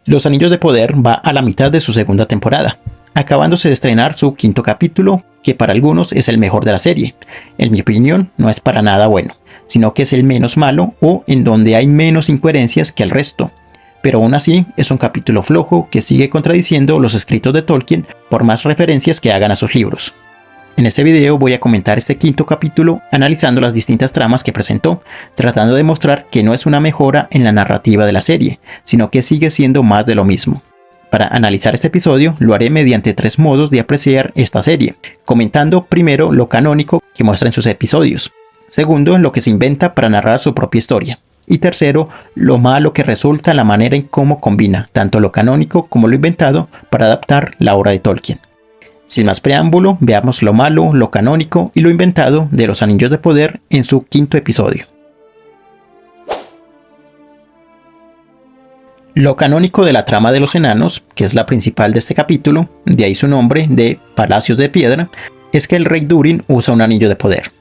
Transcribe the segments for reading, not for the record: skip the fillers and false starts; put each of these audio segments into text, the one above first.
Los Anillos de Poder va a la mitad de su segunda temporada, acabándose de estrenar su quinto capítulo, que para algunos es el mejor de la serie. En mi opinión, no es para nada bueno, sino que es el menos malo o en donde hay menos incoherencias que el resto. Pero aún así, es un capítulo flojo que sigue contradiciendo los escritos de Tolkien por más referencias que hagan a sus libros. En este video voy a comentar este quinto capítulo analizando las distintas tramas que presentó, tratando de mostrar que no es una mejora en la narrativa de la serie, sino que sigue siendo más de lo mismo. Para analizar este episodio lo haré mediante 3 modos de apreciar esta serie, comentando primero lo canónico que muestra en sus episodios, segundo lo que se inventa para narrar su propia historia, y tercero lo malo que resulta la manera en cómo combina tanto lo canónico como lo inventado para adaptar la obra de Tolkien. Sin más preámbulo, veamos lo malo, lo canónico y lo inventado de los Anillos de Poder en su quinto episodio. Lo canónico de la trama de los enanos, que es la principal de este capítulo, de ahí su nombre de Palacios de Piedra, es que el rey Durin usa un anillo de poder.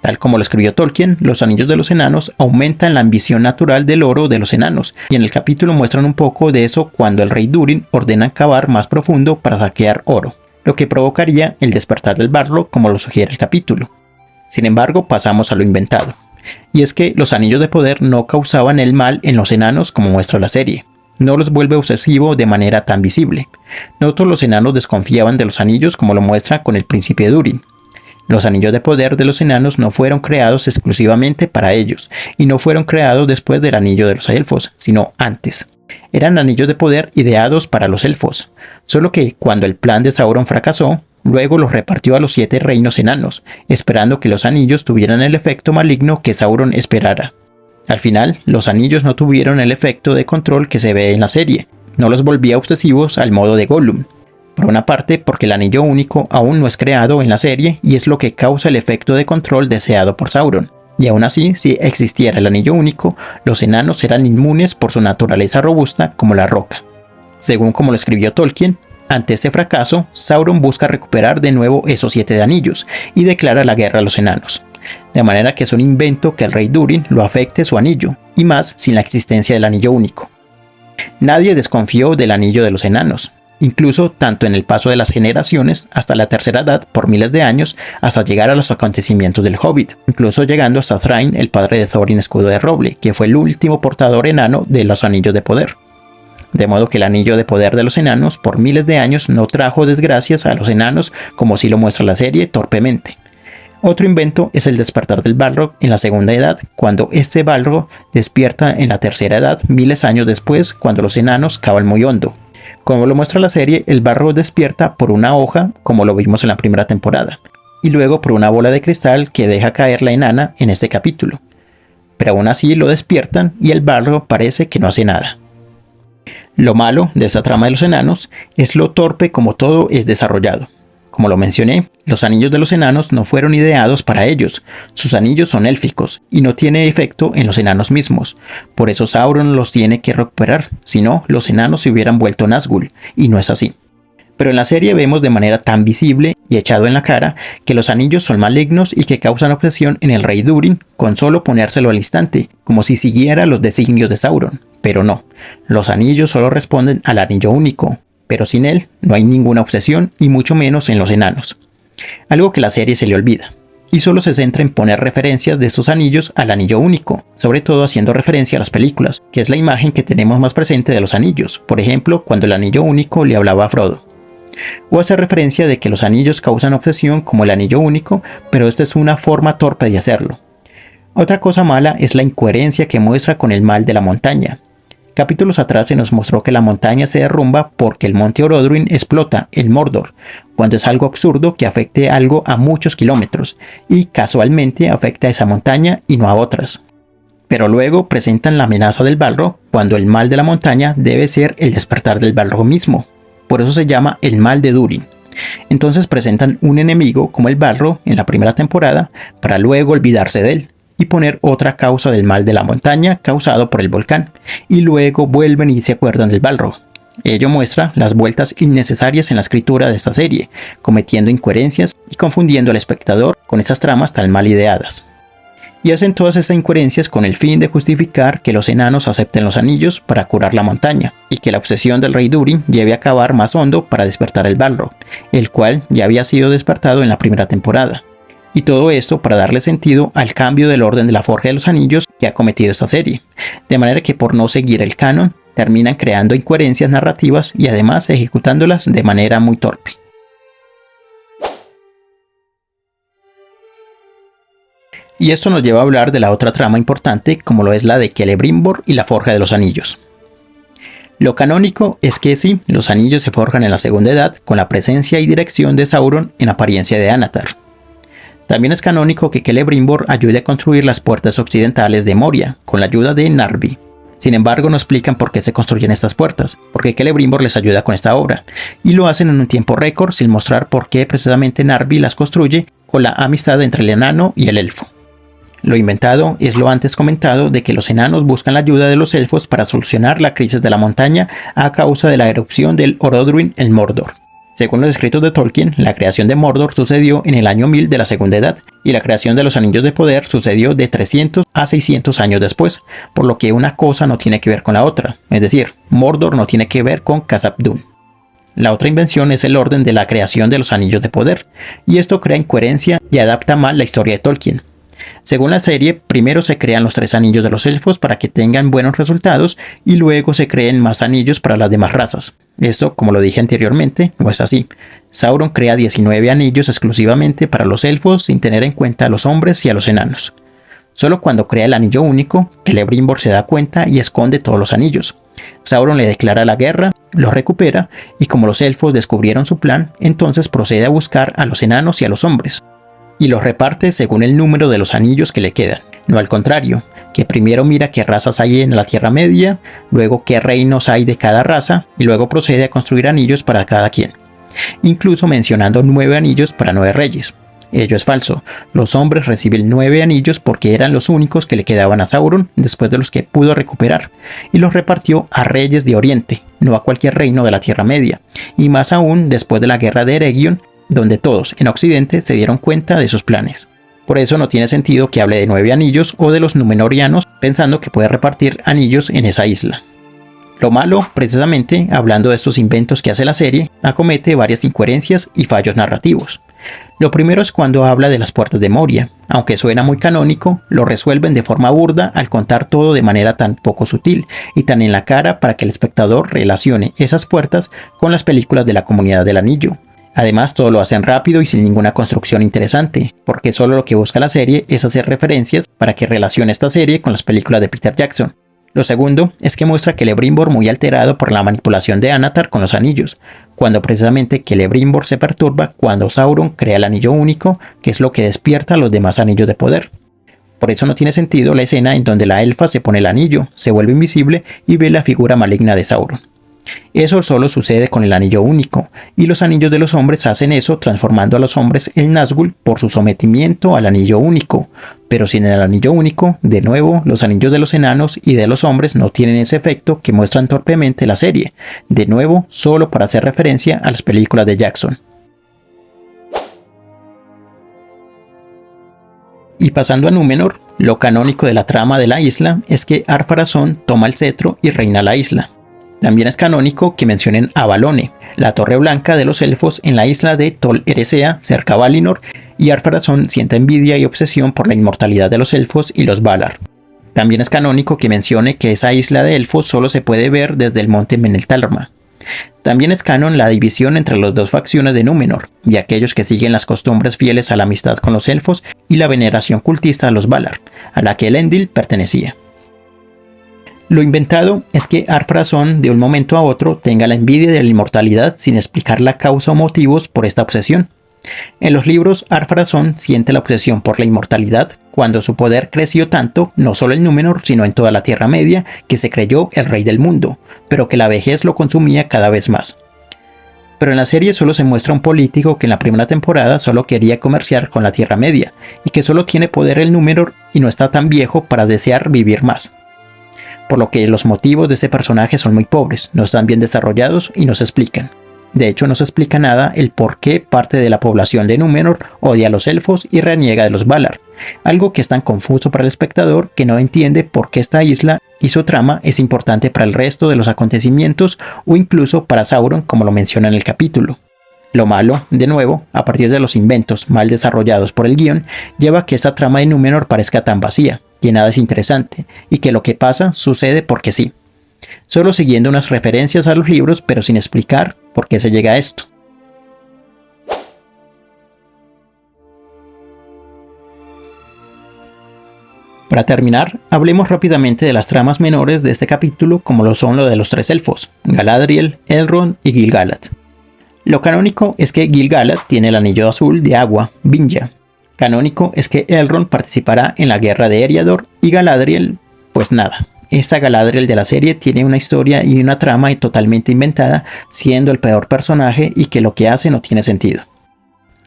Tal como lo escribió Tolkien, los anillos de los enanos aumentan la ambición natural del oro de los enanos, y en el capítulo muestran un poco de eso cuando el rey Durin ordena cavar más profundo para saquear oro, lo que provocaría el despertar del Balrog como lo sugiere el capítulo. Sin embargo, pasamos a lo inventado, y es que los anillos de poder no causaban el mal en los enanos como muestra la serie. No los vuelve obsesivo de manera tan visible. No todos los enanos desconfiaban de los anillos como lo muestra con el príncipe Durin. Los anillos de poder de los enanos no fueron creados exclusivamente para ellos, y no fueron creados después del anillo de los elfos, sino antes. Eran anillos de poder ideados para los elfos, solo que cuando el plan de Sauron fracasó, luego los repartió a los 7 reinos enanos, esperando que los anillos tuvieran el efecto maligno que Sauron esperara. Al final, los anillos no tuvieron el efecto de control que se ve en la serie, no los volvía obsesivos al modo de Gollum. Por una parte, porque el anillo único aún no es creado en la serie y es lo que causa el efecto de control deseado por Sauron. Y aún así, si existiera el anillo único, los enanos eran inmunes por su naturaleza robusta como la roca. Según como lo escribió Tolkien, ante este fracaso, Sauron busca recuperar de nuevo esos 7 anillos y declara la guerra a los enanos. De manera que es un invento que al rey Durin lo afecte su anillo, y más sin la existencia del anillo único. Nadie desconfió del anillo de los enanos. Incluso tanto en el paso de las generaciones hasta la tercera edad por miles de años hasta llegar a los acontecimientos del Hobbit, incluso llegando hasta Thrain, el padre de Thorin Escudo de Roble, que fue el último portador enano de los anillos de poder. De modo que el anillo de poder de los enanos por miles de años no trajo desgracias a los enanos como sí lo muestra la serie torpemente. Otro invento es el despertar del Balrog en la segunda edad, cuando este Balrog despierta en la tercera edad miles de años después cuando los enanos cavan muy hondo. Como lo muestra la serie, el Balrog despierta por una hoja, como lo vimos en la primera temporada, y luego por una bola de cristal que deja caer la enana en este capítulo. Pero aún así lo despiertan y el Balrog parece que no hace nada. Lo malo de esta trama de los enanos es lo torpe como todo es desarrollado. Como lo mencioné, los anillos de los enanos no fueron ideados para ellos, sus anillos son élficos y no tiene efecto en los enanos mismos, por eso Sauron los tiene que recuperar, si no, los enanos se hubieran vuelto Nazgûl, y no es así. Pero en la serie vemos de manera tan visible y echado en la cara que los anillos son malignos y que causan obsesión en el rey Durin con solo ponérselo al instante, como si siguiera los designios de Sauron, pero no, los anillos solo responden al anillo único. Pero sin él no hay ninguna obsesión y mucho menos en los enanos. Algo que la serie se le olvida, y solo se centra en poner referencias de estos anillos al anillo único, sobre todo haciendo referencia a las películas, que es la imagen que tenemos más presente de los anillos, por ejemplo cuando el anillo único le hablaba a Frodo. O hace referencia de que los anillos causan obsesión como el anillo único, pero esta es una forma torpe de hacerlo. Otra cosa mala es la incoherencia que muestra con el mal de la montaña. Capítulos atrás se nos mostró que la montaña se derrumba porque el monte Orodruin explota, el Mordor, cuando es algo absurdo que afecte algo a muchos kilómetros, y casualmente afecta a esa montaña y no a otras. Pero luego presentan la amenaza del Balrog, cuando el mal de la montaña debe ser el despertar del Balrog mismo. Por eso se llama el mal de Durin. Entonces presentan un enemigo como el Balrog en la primera temporada, para luego olvidarse de él y poner otra causa del mal de la montaña causado por el volcán, y luego vuelven y se acuerdan del Balrog. Ello muestra las vueltas innecesarias en la escritura de esta serie, cometiendo incoherencias y confundiendo al espectador con esas tramas tan mal ideadas. y hacen todas estas incoherencias con el fin de justificar que los enanos acepten los anillos para curar la montaña, y que la obsesión del rey Durin lleve a cavar más hondo para despertar el Balrog, el cual ya había sido despertado en la primera temporada. Y todo esto para darle sentido al cambio del orden de la Forja de los Anillos que ha cometido esta serie, de manera que por no seguir el canon, terminan creando incoherencias narrativas y además ejecutándolas de manera muy torpe. Y esto nos lleva a hablar de la otra trama importante, como lo es la de Celebrimbor y la Forja de los Anillos. Lo canónico es que sí, los anillos se forjan en la Segunda Edad con la presencia y dirección de Sauron en apariencia de Anatar. También es canónico que Celebrimbor ayude a construir las puertas occidentales de Moria con la ayuda de Narvi. Sin embargo, no explican por qué se construyen estas puertas, porque Celebrimbor les ayuda con esta obra, y lo hacen en un tiempo récord sin mostrar por qué precisamente Narvi las construye o la amistad entre el enano y el elfo. Lo inventado es lo antes comentado de que los enanos buscan la ayuda de los elfos para solucionar la crisis de la montaña a causa de la erupción del Orodruin en Mordor. Según los escritos de Tolkien, la creación de Mordor sucedió en el año 1000 de la Segunda Edad, y la creación de los Anillos de Poder sucedió de 300 a 600 años después, por lo que una cosa no tiene que ver con la otra, es decir, Mordor no tiene que ver con Khazad-dûm. La otra invención es el orden de la creación de los Anillos de Poder, y esto crea incoherencia y adapta mal la historia de Tolkien. Según la serie, primero se crean los 3 anillos de los elfos para que tengan buenos resultados y luego se creen más anillos para las demás razas. Esto, como lo dije anteriormente, no es así. Sauron crea 19 anillos exclusivamente para los elfos sin tener en cuenta a los hombres y a los enanos. Solo cuando crea el anillo único, Celebrimbor se da cuenta y esconde todos los anillos. Sauron le declara la guerra, los recupera y como los elfos descubrieron su plan, entonces procede a buscar a los enanos y a los hombres. Y los reparte según el número de los anillos que le quedan, no al contrario, que primero mira qué razas hay en la Tierra Media, luego qué reinos hay de cada raza y luego procede a construir anillos para cada quien, incluso mencionando 9 anillos para 9 reyes. Ello es falso, los hombres reciben 9 anillos porque eran los únicos que le quedaban a Sauron después de los que pudo recuperar, y los repartió a reyes de Oriente, no a cualquier reino de la Tierra Media, y más aún después de la guerra de Eregion, donde todos en Occidente se dieron cuenta de sus planes. Por eso no tiene sentido que hable de 9 anillos o de los Númenóreanos pensando que puede repartir anillos en esa isla. Lo malo, precisamente, hablando de estos inventos que hace la serie, acomete varias incoherencias y fallos narrativos. Lo primero es cuando habla de las puertas de Moria. Aunque suena muy canónico, lo resuelven de forma burda al contar todo de manera tan poco sutil y tan en la cara para que el espectador relacione esas puertas con las películas de la Comunidad del Anillo. Además, todo lo hacen rápido y sin ninguna construcción interesante, porque solo lo que busca la serie es hacer referencias para que relacione esta serie con las películas de Peter Jackson. Lo segundo es que muestra a Celebrimbor muy alterado por la manipulación de Anatar con los anillos, cuando precisamente Celebrimbor se perturba cuando Sauron crea el anillo único, que es lo que despierta a los demás anillos de poder. Por eso no tiene sentido la escena en donde la elfa se pone el anillo, se vuelve invisible y ve la figura maligna de Sauron. Eso solo sucede con el anillo único, y los anillos de los hombres hacen eso transformando a los hombres en Nazgûl por su sometimiento al anillo único, pero sin el anillo único, de nuevo, los anillos de los enanos y de los hombres no tienen ese efecto que muestran torpemente la serie, de nuevo solo para hacer referencia a las películas de Jackson. Y pasando a Númenor, lo canónico de la trama de la isla es que Ar-Pharazôn toma el cetro y reina la isla. También es canónico que mencionen a Valone, la torre blanca de los elfos en la isla de Tol Eressëa, cerca a Valinor, y Ar-Pharazôn siente envidia y obsesión por la inmortalidad de los elfos y los Valar. También es canónico que mencione que esa isla de elfos solo se puede ver desde el monte Meneltalma. También es canon la división entre las dos facciones de Númenor, de aquellos que siguen las costumbres fieles a la amistad con los elfos y la veneración cultista a los Valar, a la que Elendil pertenecía. Lo inventado es que Ar-Pharazôn de un momento a otro tenga la envidia de la inmortalidad sin explicar la causa o motivos por esta obsesión. En los libros, Ar-Pharazôn siente la obsesión por la inmortalidad cuando su poder creció tanto, no solo en Númenor, sino en toda la Tierra Media, que se creyó el rey del mundo, pero que la vejez lo consumía cada vez más. Pero en la serie solo se muestra un político que en la primera temporada solo quería comerciar con la Tierra Media, y que solo tiene poder en Númenor y no está tan viejo para desear vivir más. Por lo que los motivos de este personaje son muy pobres, no están bien desarrollados y no se explican. De hecho, no se explica nada el por qué parte de la población de Númenor odia a los elfos y reniega de los Valar, algo que es tan confuso para el espectador que no entiende por qué esta isla y su trama es importante para el resto de los acontecimientos o incluso para Sauron, como lo menciona en el capítulo. Lo malo, de nuevo, a partir de los inventos mal desarrollados por el guión, lleva a que esta trama de Númenor parezca tan vacía, que nada es interesante, y que lo que pasa sucede porque sí. Solo siguiendo unas referencias a los libros, pero sin explicar por qué se llega a esto. Para terminar, hablemos rápidamente de las tramas menores de este capítulo, como lo son lo de los tres elfos, Galadriel, Elrond y Gil-galad. Lo canónico es que Gil-galad tiene el anillo azul de agua, Binja. Canónico es que Elrond participará en la guerra de Eriador y Galadriel, pues nada. Esta Galadriel de la serie tiene una historia y una trama totalmente inventada, siendo el peor personaje y que lo que hace no tiene sentido.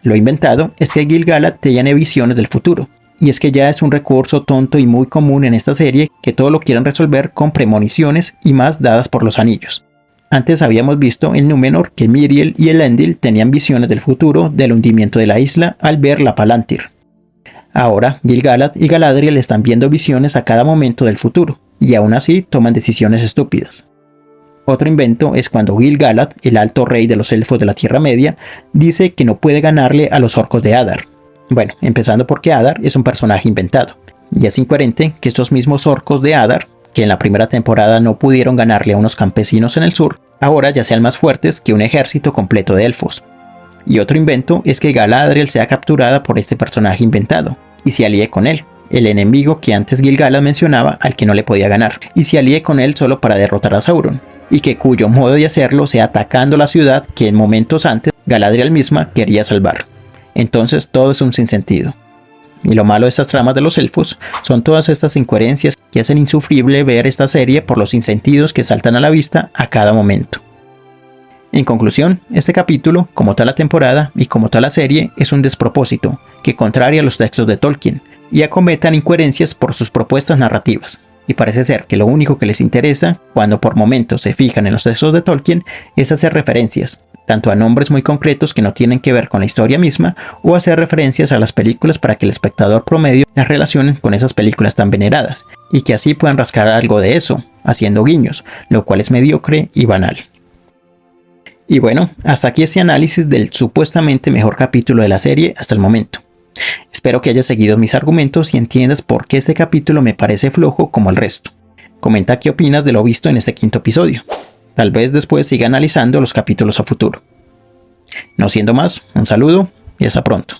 Lo inventado es que Gil-galad tiene visiones del futuro, y es que ya es un recurso tonto y muy común en esta serie que todo lo quieran resolver con premoniciones y más dadas por los anillos. Antes habíamos visto en Númenor que Miriel y Elendil tenían visiones del futuro del hundimiento de la isla al ver la Palantir. Ahora Gil-galad y Galadriel están viendo visiones a cada momento del futuro, y aún así toman decisiones estúpidas. Otro invento es cuando Gil-galad, el alto rey de los elfos de la Tierra Media, dice que no puede ganarle a los orcos de Adar. Bueno, empezando porque Adar es un personaje inventado, y es incoherente que estos mismos orcos de Adar, que en la primera temporada no pudieron ganarle a unos campesinos en el sur, ahora ya sean más fuertes que un ejército completo de elfos. Y otro invento es que Galadriel sea capturada por este personaje inventado, y se alíe con él, el enemigo que antes Gil-galad mencionaba al que no le podía ganar, y se alíe con él solo para derrotar a Sauron, y que cuyo modo de hacerlo sea atacando la ciudad que en momentos antes Galadriel misma quería salvar. Entonces todo es un sinsentido. Y lo malo de estas tramas de los elfos son todas estas incoherencias que hacen insufrible ver esta serie por los sinsentidos que saltan a la vista a cada momento. En conclusión, este capítulo, como toda la temporada y como toda la serie, es un despropósito que contraria a los textos de Tolkien y acometan incoherencias por sus propuestas narrativas. Y parece ser que lo único que les interesa, cuando por momentos se fijan en los textos de Tolkien, es hacer referencias, tanto a nombres muy concretos que no tienen que ver con la historia misma, o hacer referencias a las películas para que el espectador promedio las relacione con esas películas tan veneradas, y que así puedan rascar algo de eso, haciendo guiños, lo cual es mediocre y banal. Y bueno, hasta aquí este análisis del supuestamente mejor capítulo de la serie hasta el momento. Espero que hayas seguido mis argumentos y entiendas por qué este capítulo me parece flojo como el resto. Comenta qué opinas de lo visto en este quinto episodio. Tal vez después siga analizando los capítulos a futuro. No siendo más, un saludo y hasta pronto.